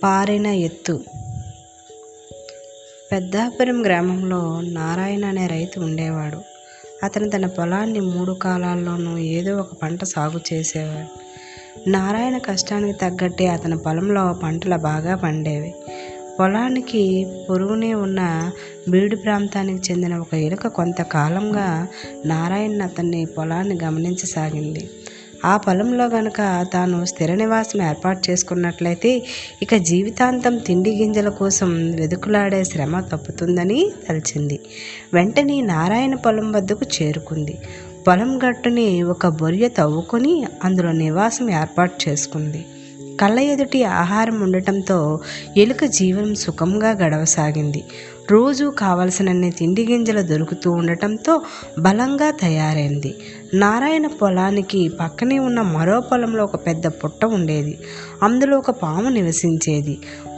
పారిన ఎత్తు. పెద్దాపురం గ్రామంలో నారాయణ అనే రైతు ఉండేవాడు. అతను తన పొలాన్ని 3 కాలాల్లోనూ ఏదో ఒక పంట సాగు చేసేవాడు. నారాయణ కష్టానికి తగ్గట్టే అతని పొలంలో పంటలు బాగా పండేవి. పొలానికి పొరుగునే ఉన్న బీడు ప్రాంతానికి చెందిన ఒక ఎలుక కొంతకాలంగా నారాయణ అతన్ని పొలాన్ని గమనించసాగింది. ఆ పొలంలో గనక తాను స్థిర నివాసం ఏర్పాటు చేసుకున్నట్లయితే ఇక జీవితాంతం తిండి గింజల కోసం వెదుకులాడే శ్రమ తప్పుతుందని తలిచింది. వెంటనే నారాయణ పొలం వద్దకు చేరుకుంది. పొలం గట్టుని ఒక బొరియ తవ్వుకొని అందులో నివాసం ఏర్పాటు చేసుకుంది. కళ్ళ ఎదుటి ఆహారం ఉండటంతో ఎలుక జీవనం సుఖంగా గడవసాగింది. రోజు కావలసినన్ని తిండి గింజలు దొరుకుతూ ఉండటంతో బలంగా తయారైంది. నారాయణ పొలానికి పక్కనే ఉన్న మరో పొలంలో ఒక పెద్ద పుట్ట ఉండేది. అందులో ఒక పాము నివసించేది.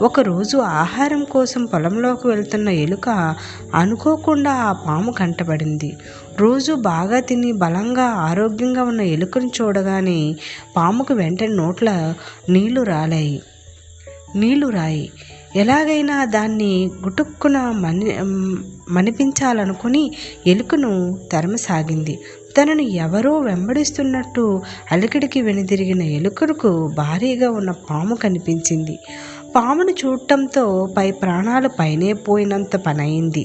ఒకరోజు ఆహారం కోసం పొలంలోకి వెళ్తున్న ఎలుక అనుకోకుండా ఆ పాము కంటపడింది. రోజు బాగా తిని బలంగా ఆరోగ్యంగా ఉన్న ఎలుకను చూడగానే పాముకు వెంటనే నోట్ల నీళ్లు రాయి. ఎలాగైనా దాన్ని గుటుక్కున మనిపించాలనుకుని ఎలుకను తరమసాగింది. తనను ఎవరో వెంబడిస్తున్నట్టు అలికిడికి వెనుదిరిగిన ఎలుకకు భారీగా ఉన్న పాము కనిపించింది. పామును చూడటంతో ప్రాణాలు పైనే పోయినంత పనయింది.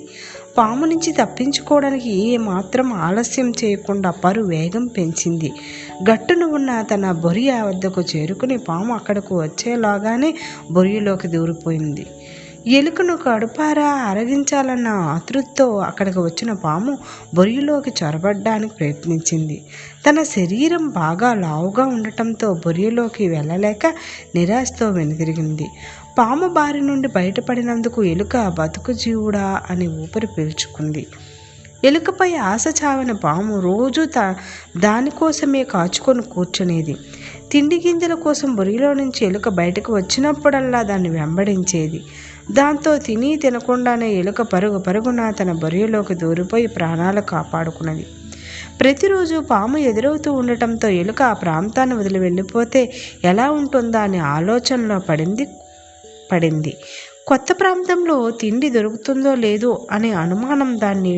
పాము నుంచి తప్పించుకోవడానికి ఏమాత్రం ఆలస్యం చేయకుండా వేగం పెంచింది. గట్టున ఉన్న తన బొరియ వద్దకు చేరుకుని పాము అక్కడకు వచ్చేలాగానే బొరియలోకి దూరిపోయింది. ఎలుకను కడుపారా అరగించాలన్న ఆతృతతో అక్కడికి వచ్చిన పాము బొరియలోకి చొరబడ్డానికి ప్రయత్నించింది. తన శరీరం బాగా లావుగా ఉండటంతో బొరియలోకి వెళ్ళలేక నిరాశతో వెనుదిరిగింది. పాము బారి నుండి బయటపడినందుకు ఎలుక బతుకు జీవుడా అని ఊపిరి పీల్చుకుంది. ఎలుకపై ఆశ చావని పాము రోజు దానికోసమే కాచుకొని కూర్చునేది. తిండి గింజల కోసం బొరిలో నుంచి ఎలుక బయటకు వచ్చినప్పుడల్లా దాన్ని వెంబడించేది. దాంతో తినకుండానే ఎలుక పరుగున తన బొరియలోకి దూరిపోయి ప్రాణాలు కాపాడుకున్నది. ప్రతిరోజు పాము ఎదురవుతూ ఉండటంతో ఎలుక ఆ ప్రాంతాన్ని వదిలి వెళ్ళిపోతే ఎలా ఉంటుందా అనే ఆలోచనలో పడింది. కొత్త ప్రాంతంలో తిండి దొరుకుతుందో లేదో అనే అనుమానం దాన్ని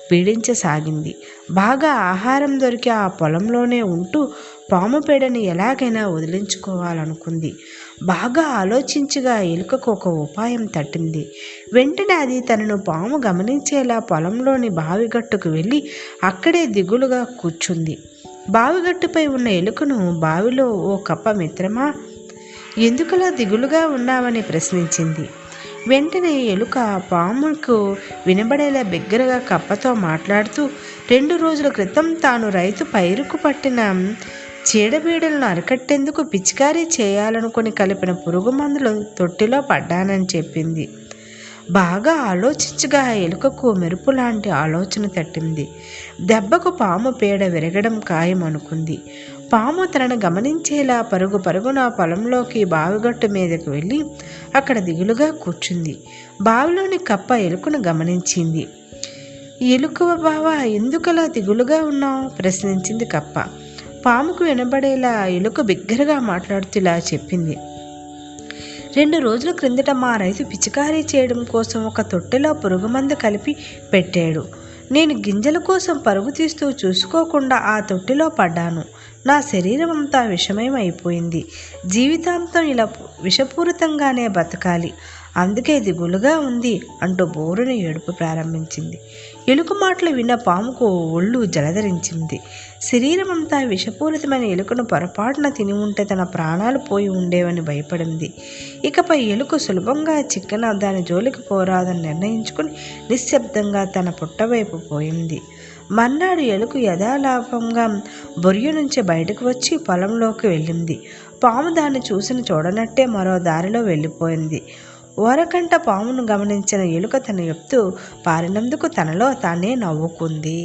పీడించసాగింది. బాగా ఆహారం దొరికి ఆ పొలంలోనే ఉంటూ పాము పేడని ఎలాగైనా వదిలించుకోవాలనుకుంది. బాగా ఆలోచించగా ఎలుకకు ఒక ఉపాయం తట్టింది. వెంటనే అది తనను పాము గమనించేలా పొలంలోని బావిగట్టుకు వెళ్ళి అక్కడే దిగులుగా కూర్చుంది. బావిగట్టుపై ఉన్న ఎలుకను బావిలో ఓ కప్ప మిత్రమా, ఎందుకలా దిగులుగా ఉన్నావని ప్రశ్నించింది. వెంటనే ఎలుక పాముకు వినబడేలా బిగ్గరగా కప్పతో మాట్లాడుతూ 2 రోజుల క్రితం తాను రైతు పైరుకు పట్టిన చీడబీడలను అరికట్టేందుకు పిచికారీ చేయాలనుకుని కలిపిన పురుగు మందులు తొట్టిలో పడ్డానని చెప్పింది. బాగా ఆలోచించగా ఎలుకకు మెరుపు లాంటి ఆలోచన తట్టింది. దెబ్బకు పాము పేడ విరగడం ఖాయం అనుకుంది. పాము తనను గమనించేలా పరుగున పొలంలోకి బావిగట్టు మీదకు వెళ్ళి అక్కడ దిగులుగా కూర్చుంది. బావిలోని కప్ప ఎలుకను గమనించింది. ఎలుక బావా, ఎందుకలా దిగులుగా ఉన్నావు ప్రశ్నించింది కప్ప. పాముకు వినబడేలా ఎలుక బిగ్గరగా మాట్లాడుతూ ఇలా చెప్పింది. 2 రోజుల క్రిందట మా రైతు పిచికారీ చేయడం కోసం ఒక తొట్టెలో పురుగుమందు కలిపి పెట్టాడు. నేను గింజల కోసం పరుగు తీస్తూ చూసుకోకుండా ఆ తొట్టిలో పడ్డాను. నా శరీరం అంతా విషమయం అయిపోయింది. జీవితాంతం ఇలా విషపూరితంగానే బతకాలి, అందుకే దిగులుగా ఉంది అంటూ బోరుని ఏడుపు ప్రారంభించింది. ఎలుక మాటలు విన్న పాముకు ఒళ్ళు జలధరించింది. శరీరం అంతా విషపూరితమైన ఎలుకను పొరపాటున తిని ఉంటే తన ప్రాణాలు పోయి ఉండేవని భయపడింది. ఇకపై ఎలుక సులభంగా చిక్కన దాని జోలికి పోరాదని నిర్ణయించుకుని నిశ్శబ్దంగా తన పుట్టవైపు పోయింది. మర్నాడు ఎలుక యథాలాపంగా బొరియ నుంచి బయటకు వచ్చి పొలంలోకి వెళ్ళింది. పాము దాన్ని చూడనట్టే మరో దారిలో వెళ్ళిపోయింది. ఓరకంట పామును గమనించిన ఎలుక తన ఎత్తు పారినందుకు తనలో తానే నవ్వుకుంది.